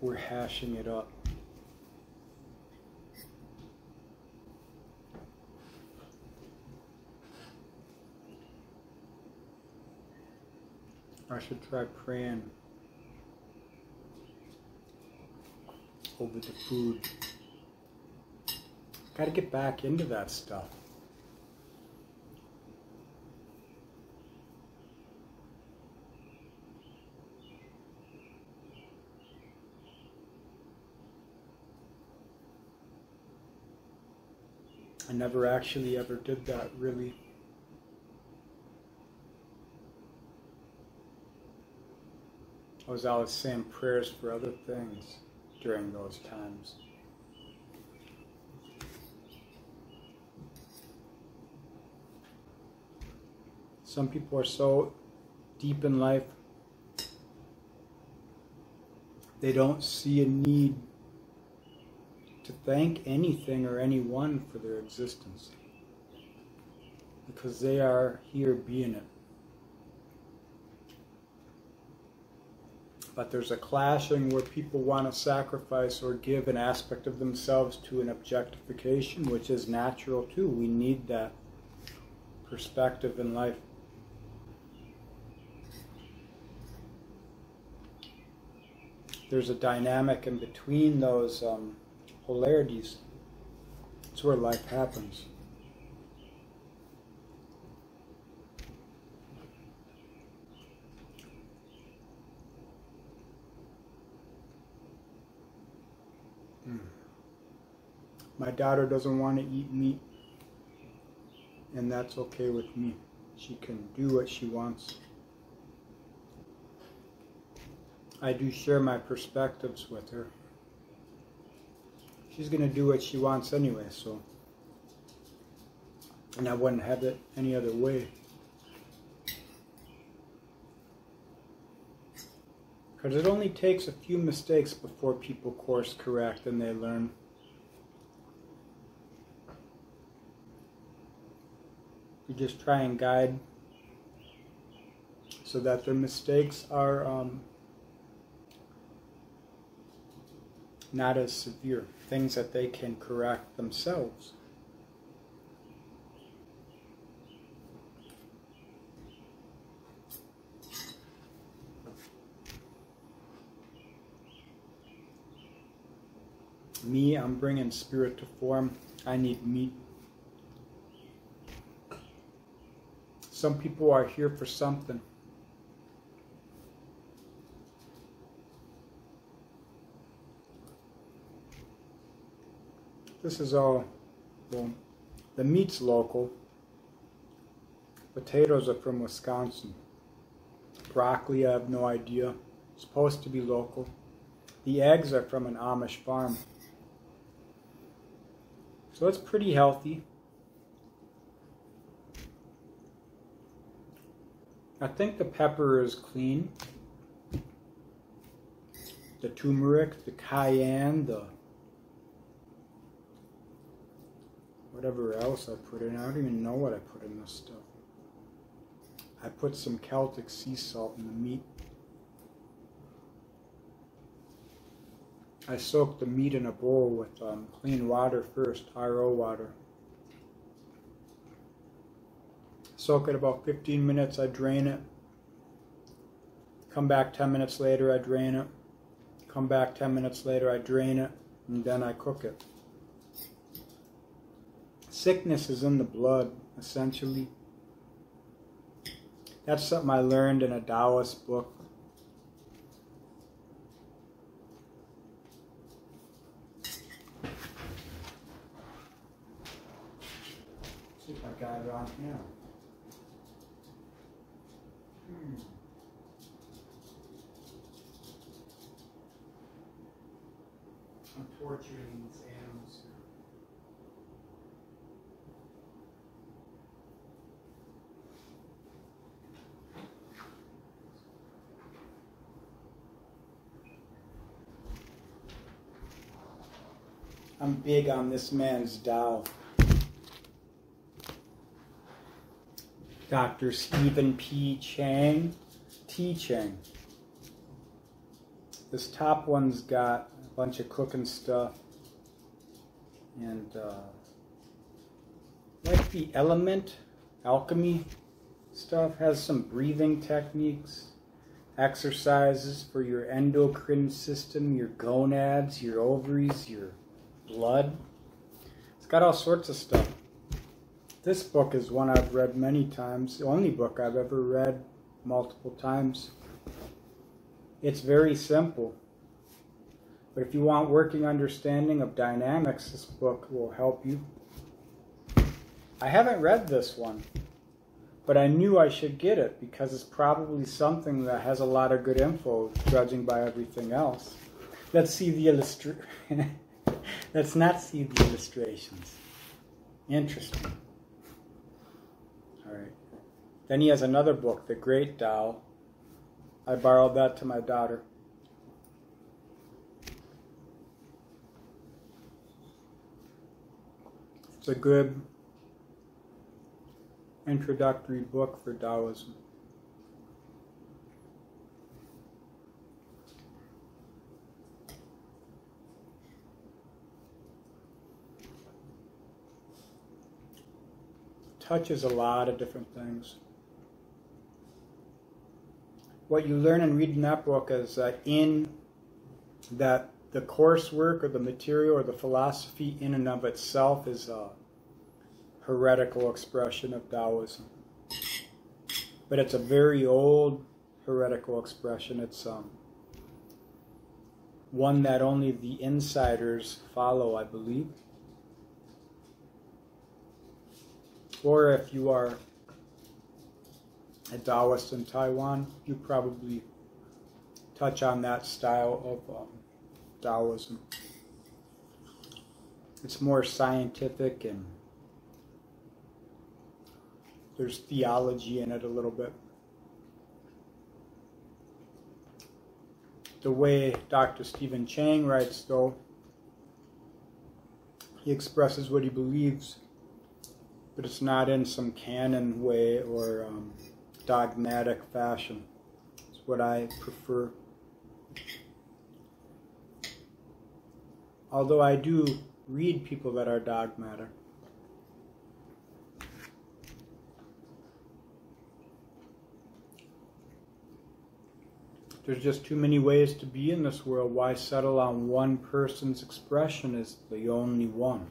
we're hashing it up. I should try praying over the food. Gotta get back into that stuff. I never actually ever did that, really. I was always saying prayers for other things during those times. Some people are so deep in life, they don't see a need to thank anything or anyone for their existence, because they are here being it. But there's a clashing where people want to sacrifice or give an aspect of themselves to an objectification, which is natural too. We need that perspective in life. There's a dynamic in between those polarities. It's where life happens. My daughter doesn't want to eat meat, and that's okay with me. She can do what she wants. I do share my perspectives with her. She's going to do what she wants anyway, so. And I wouldn't have it any other way. Because it only takes a few mistakes before people course correct and they learn. You just try and guide so that their mistakes are not as severe, things that they can correct themselves. Me, I'm bringing spirit to form. I need meat. Some people are here for something. This is all, well, the meat's local. Potatoes are from Wisconsin. Broccoli, I have no idea. It's supposed to be local. The eggs are from an Amish farm. So it's pretty healthy. I think the pepper is clean. The turmeric, the cayenne, the whatever else I put in. I don't even know what I put in this stuff. I put some Celtic sea salt in the meat. I soak the meat in a bowl with clean water first, RO water. Soak it about 15 minutes, I drain it. Come back 10 minutes later, I drain it. Come back 10 minutes later, I drain it, and then I cook it. Sickness is in the blood, essentially. That's something I learned in a Taoist book. See if I got it on here. I'm torturing these animals here. I'm big on this man's Tao. Dr. Stephen P. Chang, T. Chang. This top one's got a bunch of cooking stuff, and like the alchemy stuff, has some breathing techniques, exercises for your endocrine system, your gonads, your ovaries, your blood. It's got all sorts of stuff. This book is one I've read many times, the only book I've ever read multiple times. It's very simple, but if you want working understanding of dynamics, this book will help you. I haven't read this one, but I knew I should get it because it's probably something that has a lot of good info, judging by everything else. Let's see the Let's not see the illustrations. Interesting. All right. Then he has another book, The Great Tao. I borrowed that to my daughter. It's a good introductory book for Taoism. Touches a lot of different things. What you learn and read in that book is that the coursework or the material or the philosophy in and of itself is a heretical expression of Taoism. But it's a very old heretical expression. It's one that only the insiders follow, I believe. Or if you are a Taoist in Taiwan, you probably touch on that style of Taoism. It's more scientific and there's theology in it a little bit. The way Dr. Stephen Chang writes, though, he expresses what he believes, but it's not in some canon way or dogmatic fashion. It's what I prefer. Although I do read people that are dogmatic. There's just too many ways to be in this world. Why settle on one person's expression as the only one?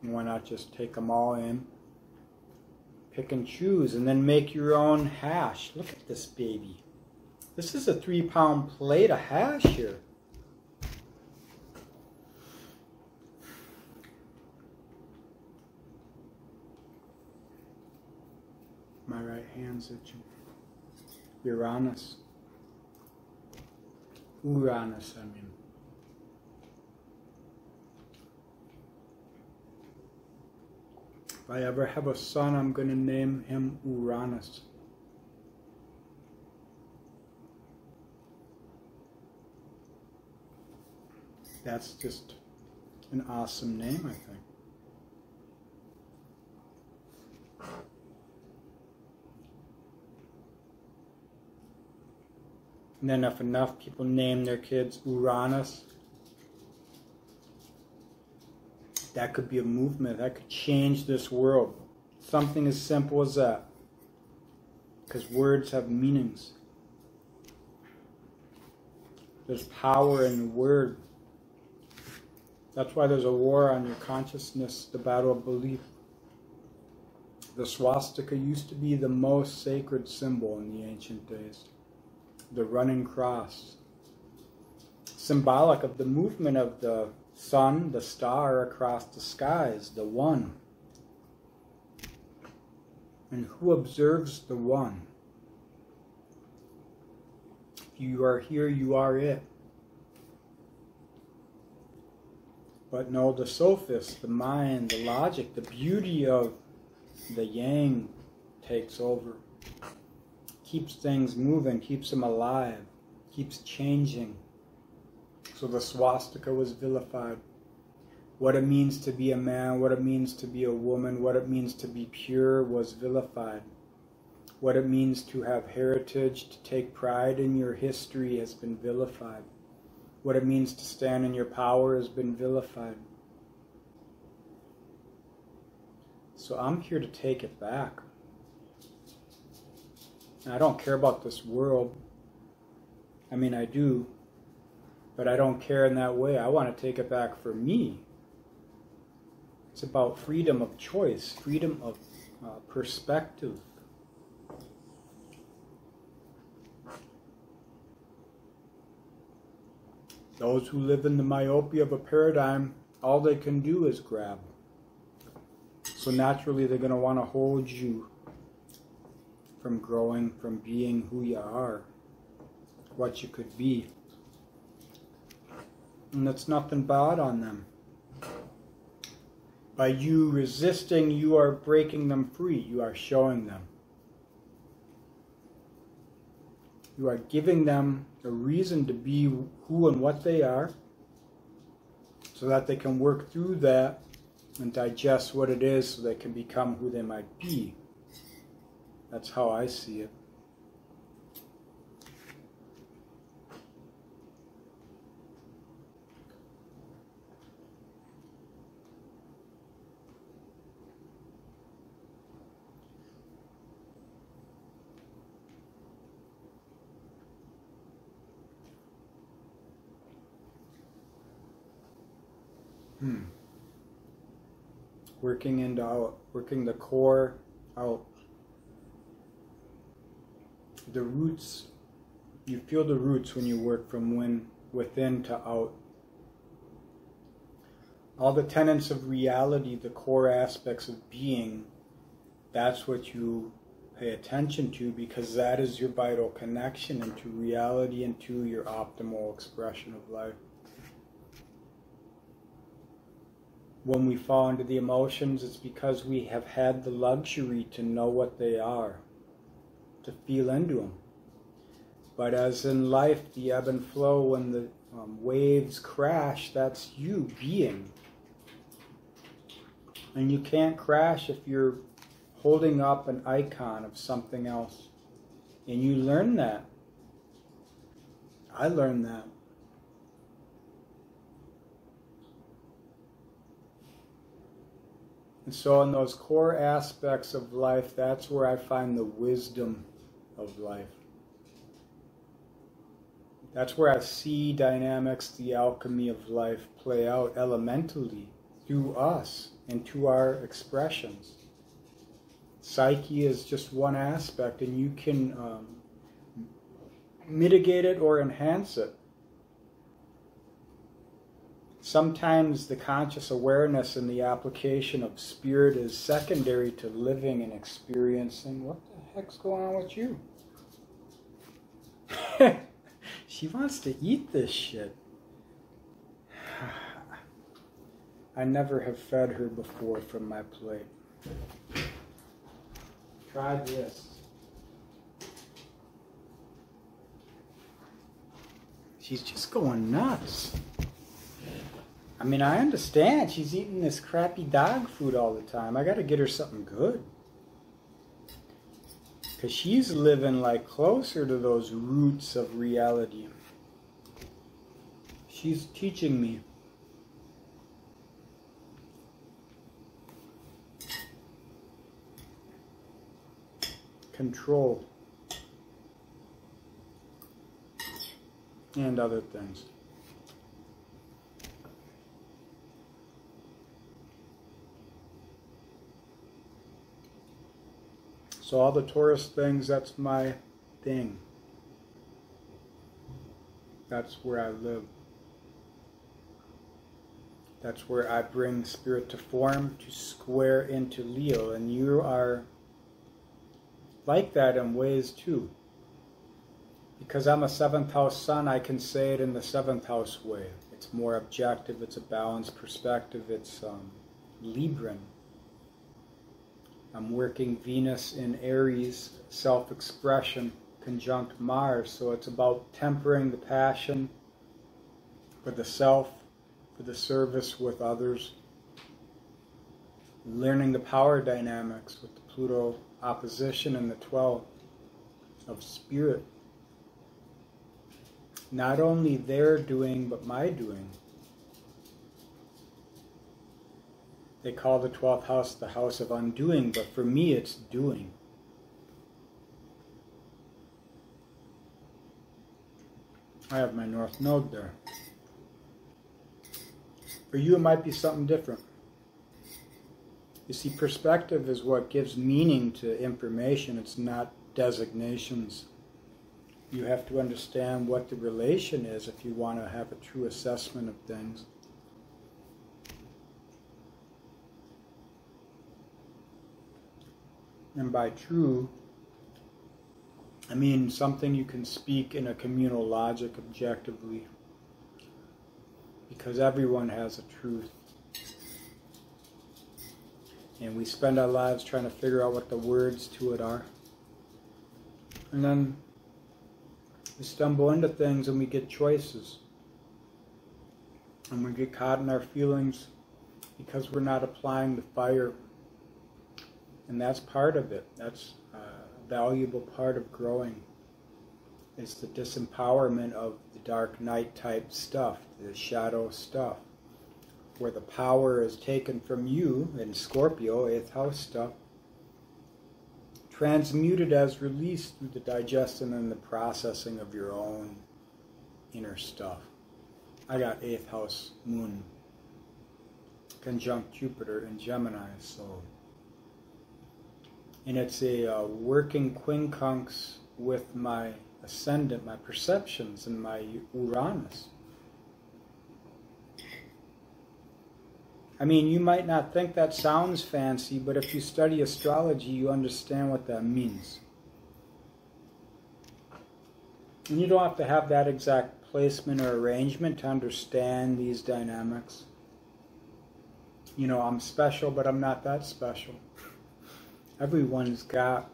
And why not just take them all in, pick and choose, and then make your own hash? Look at this baby. This is a 3-pound plate of hash here. My right hand's itching. Uranus. Uranus, I mean. If I ever have a son, I'm going to name him Uranus. That's just an awesome name, I think. And then if enough people name their kids Uranus, that could be a movement. That could change this world. Something as simple as that. Because words have meanings. There's power in the word. That's why there's a war on your consciousness, the battle of belief. The swastika used to be the most sacred symbol in the ancient days. The running cross. Symbolic of the movement of the sun, the star across the skies, the one. And who observes the one? If you are here, you are it. But no, the sophist, the mind, the logic, the beauty of the yang takes over. Keeps things moving, keeps them alive, keeps changing. So the swastika was vilified. What it means to be a man, what it means to be a woman, what it means to be pure was vilified. What it means to have heritage, to take pride in your history has been vilified. What it means to stand in your power has been vilified. So I'm here to take it back. And I don't care about this world. I mean, I do, but I don't care in that way. I want to take it back for me. It's about freedom of choice, freedom of perspective. Those who live in the myopia of a paradigm, all they can do is grab. So naturally they're going to want to hold you from growing, from being who you are, what you could be. And that's nothing bad on them. By you resisting, you are breaking them free. You are showing them. You are giving them a reason to be who and what they are, so that they can work through that and digest what it is so they can become who they might be. That's how I see it. Working into out, working the core out. The roots, you feel the roots when you work from within to out. All the tenets of reality, the core aspects of being, that's what you pay attention to, because that is your vital connection into reality, into your optimal expression of life. When we fall into the emotions, it's because we have had the luxury to know what they are, to feel into them. But as in life, the ebb and flow, when the waves crash, that's you being. And you can't crash if you're holding up an icon of something else. And you learn that. I learned that. And so in those core aspects of life, that's where I find the wisdom of life. That's where I see dynamics, the alchemy of life play out elementally through us and to our expressions. Psyche is just one aspect, and you can mitigate it or enhance it. Sometimes the conscious awareness and the application of spirit is secondary to living and experiencing. What the heck's going on with you? She wants to eat this shit. I never have fed her before from my plate. Try this. She's just going nuts. I mean, I understand. She's eating this crappy dog food all the time. I got to get her something good. Because she's living like closer to those roots of reality. She's teaching me. Control. And other things. So all the Taurus things, that's my thing. That's where I live. That's where I bring spirit to form, to square into Leo. And you are like that in ways too. Because I'm a 7th house sun, I can say it in the 7th house way. It's more objective, it's a balanced perspective, it's Libran. I'm working Venus in Aries, self-expression, conjunct Mars. So it's about tempering the passion for the self, for the service with others. Learning the power dynamics with the Pluto opposition in the 12th of spirit. Not only their doing, but my doing. They call the 12th house the house of undoing, but for me it's doing. I have my North Node there. For you it might be something different. You see, perspective is what gives meaning to information. It's not designations. You have to understand what the relation is if you want to have a true assessment of things. And by true, I mean something you can speak in a communal logic objectively. Because everyone has a truth. And we spend our lives trying to figure out what the words to it are. And then we stumble into things and we get choices. And we get caught in our feelings because we're not applying the fire. And that's part of it. That's a valuable part of growing. It's the disempowerment of the dark night type stuff, the shadow stuff, where the power is taken from you in Scorpio, 8th house stuff, transmuted as released through the digestion and the processing of your own inner stuff. I got 8th house moon conjunct Jupiter in Gemini, so. And it's a working quincunx with my ascendant, my perceptions, and my Uranus. I mean, you might not think that sounds fancy, but if you study astrology, you understand what that means. And you don't have to have that exact placement or arrangement to understand these dynamics. You know, I'm special, but I'm not that special. Everyone's got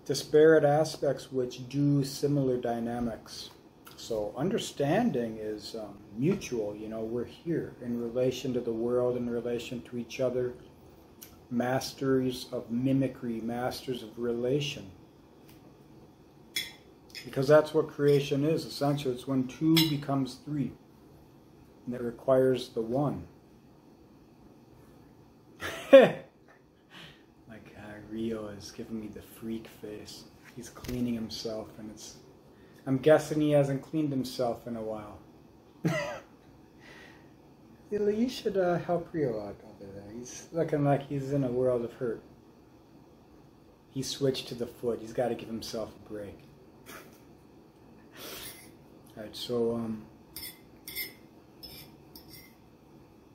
disparate aspects which do similar dynamics. So understanding is mutual. You know, we're here in relation to the world, in relation to each other. Masters of mimicry, masters of relation. Because that's what creation is, essentially. It's when two becomes three. And it requires the one. Rio is giving me the freak face. He's cleaning himself, and I'm guessing he hasn't cleaned himself in a while. You should help Rio out over there. He's looking like he's in a world of hurt. He switched to the foot. He's got to give himself a break. Alright, so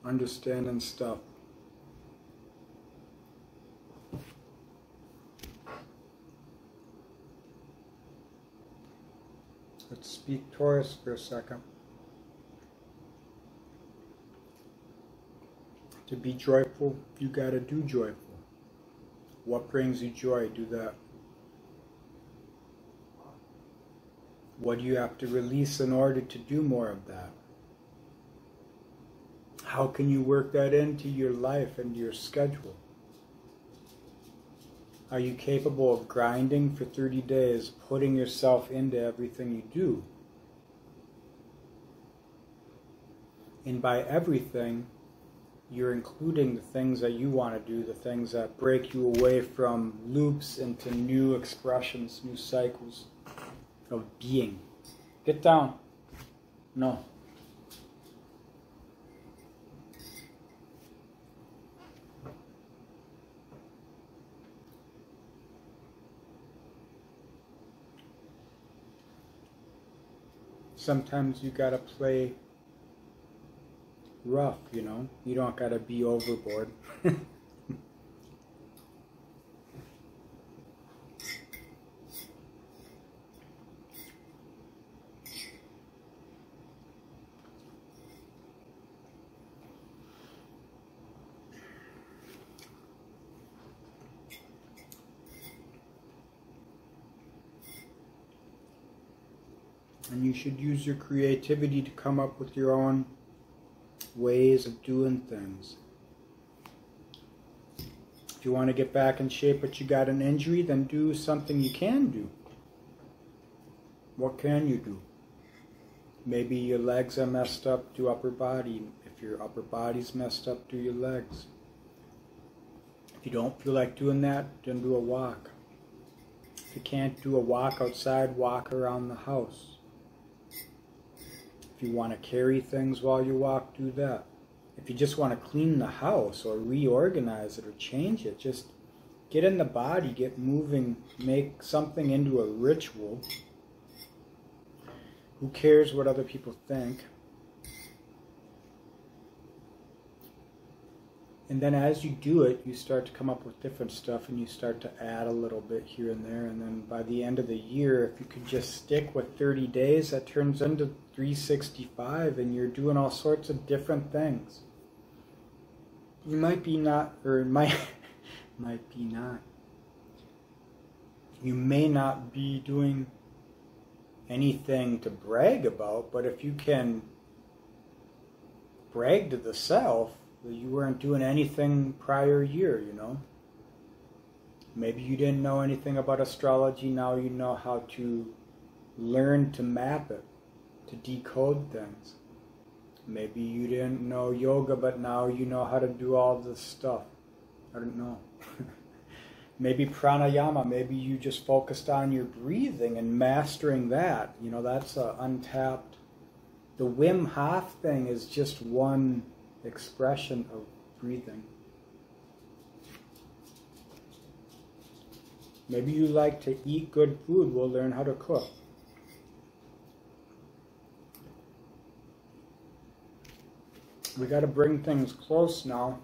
understanding stuff. Let's speak Taurus for a second. To be joyful, you gotta do joyful. What brings you joy? Do that. What do you have to release in order to do more of that? How can you work that into your life and your schedule? Are you capable of grinding for 30 days, putting yourself into everything you do? And by everything, you're including the things that you want to do, the things that break you away from loops into new expressions, new cycles of being. Get down. No. Sometimes you gotta play rough, you know? You don't gotta be overboard. And you should use your creativity to come up with your own ways of doing things. If you want to get back in shape but you got an injury, then do something you can do. What can you do? Maybe your legs are messed up, do upper body. If your upper body's messed up, do your legs. If you don't feel like doing that, then do a walk. If you can't do a walk outside, walk around the house. If you want to carry things while you walk, do that. If you just want to clean the house or reorganize it or change it, just get in the body, get moving, make something into a ritual. Who cares what other people think? And then as you do it, you start to come up with different stuff and you start to add a little bit here and there. And then by the end of the year, if you could just stick with 30 days, that turns into 365 and you're doing all sorts of different things. You might be not, or might be not. You may not be doing anything to brag about, but if you can brag to the self that you weren't doing anything prior year, you know. Maybe you didn't know anything about astrology, now you know how to learn to map it, to decode things. Maybe you didn't know yoga, but now you know how to do all this stuff. I don't know. Maybe pranayama, maybe you just focused on your breathing and mastering that. You know, that's untapped. The Wim Hof thing is just one expression of breathing. Maybe you like to eat good food, we'll learn how to cook. We got to bring things close now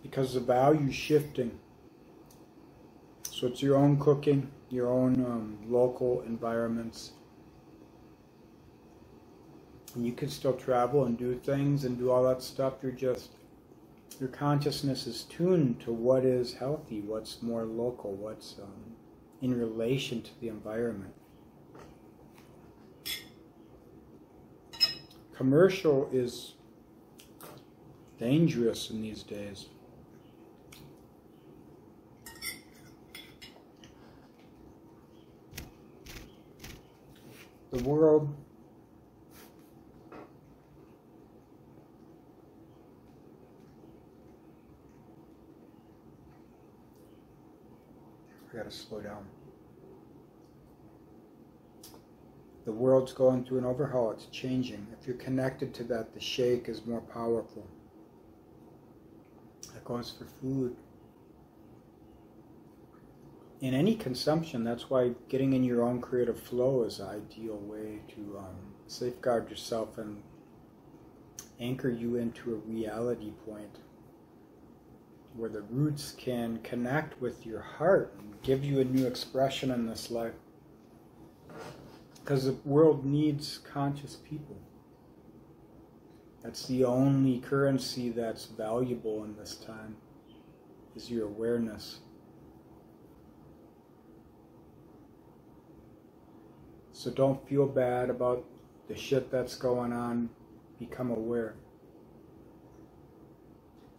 because the value's shifting. So it's your own cooking, your own local environments. And you can still travel and do things and do all that stuff. Your consciousness is tuned to what is healthy, what's more local, what's in relation to the environment. Commercial is dangerous in these days. The world I gotta slow down. The world's going through an overhaul, it's changing. If you're connected to that, the shake is more powerful. That goes for food. In any consumption, that's why getting in your own creative flow is an ideal way to safeguard yourself and anchor you into a reality point where the roots can connect with your heart and give you a new expression in this life. Because the world needs conscious people. That's the only currency that's valuable in this time, is your awareness. So don't feel bad about the shit that's going on. Become aware.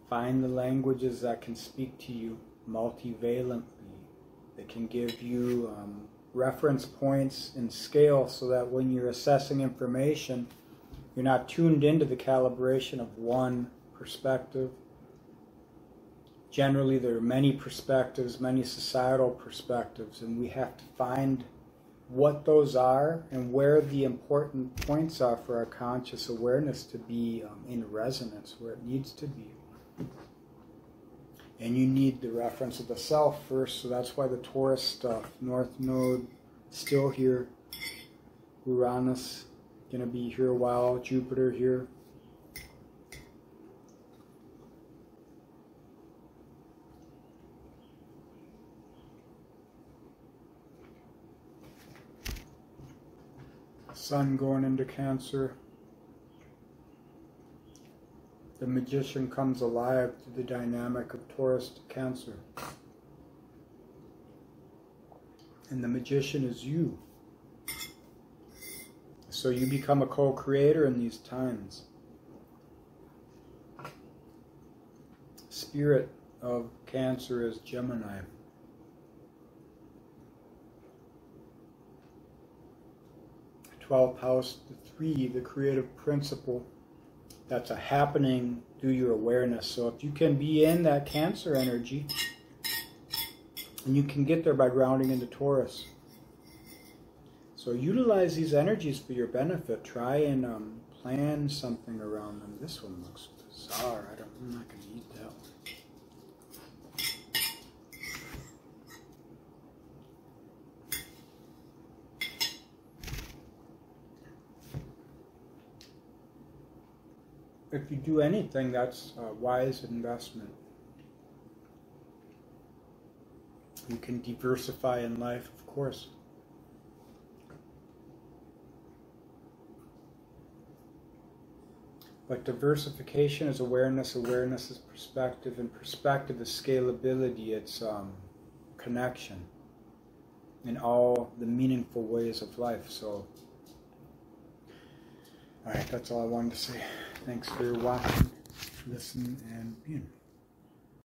Find the languages that can speak to you multivalently. That can give you reference points and scale so that when you're assessing information, you're not tuned into the calibration of one perspective. Generally, there are many perspectives, many societal perspectives, and we have to find what those are and where the important points are for our conscious awareness to be in resonance, where it needs to be. And you need the reference of the self first, so that's why the Taurus stuff, North Node, still here, Uranus, going to be here a while, Jupiter here. Sun going into Cancer. The magician comes alive through the dynamic of Taurus to Cancer. And the magician is you. So you become a co-creator in these times. Spirit of Cancer is Gemini. The 12th house, the 3, the creative principle. That's a happening through your awareness. So if you can be in that Cancer energy, and you can get there by grounding into Taurus. So utilize these energies for your benefit. Try and plan something around them. This one looks bizarre. I'm not going to eat that one. If you do anything, that's a wise investment. You can diversify in life, of course. But diversification is awareness, awareness is perspective, and perspective is scalability, it's connection in all the meaningful ways of life. So, alright, that's all I wanted to say. Thanks for watching, listening, and being.